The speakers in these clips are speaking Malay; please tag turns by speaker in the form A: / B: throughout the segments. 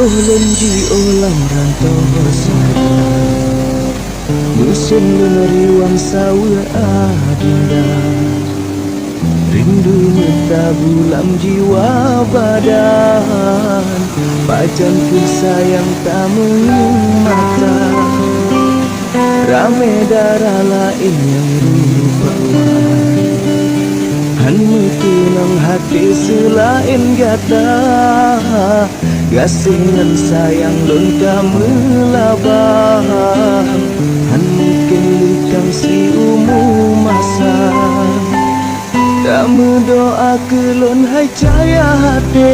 A: lun di olam rantau sada musim lun riwang sawa adinda rindu mentabulam jiwa badan pajan ku sayang tak mata rame darah lain yang rupawan hanmu tunang hati selain gata gasingan sayang lon kamu labang han mungkin likang si umum masa kamu doa kelon hai cahaya hati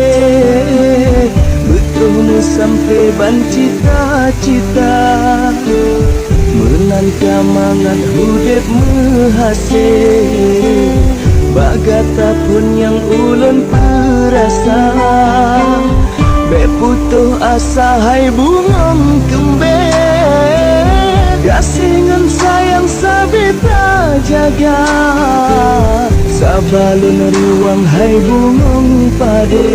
A: betul sampai ban cita-cita menangka mangat hudep menghasil bagata pun yang ulun perasa be putuh asa hai bungam kembe gasingan sayang sabita jaga sabalun riwang hai bungam pade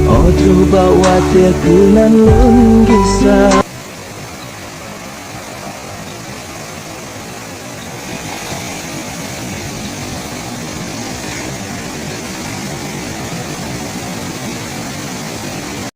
A: ojo bawa tekunan lun kisah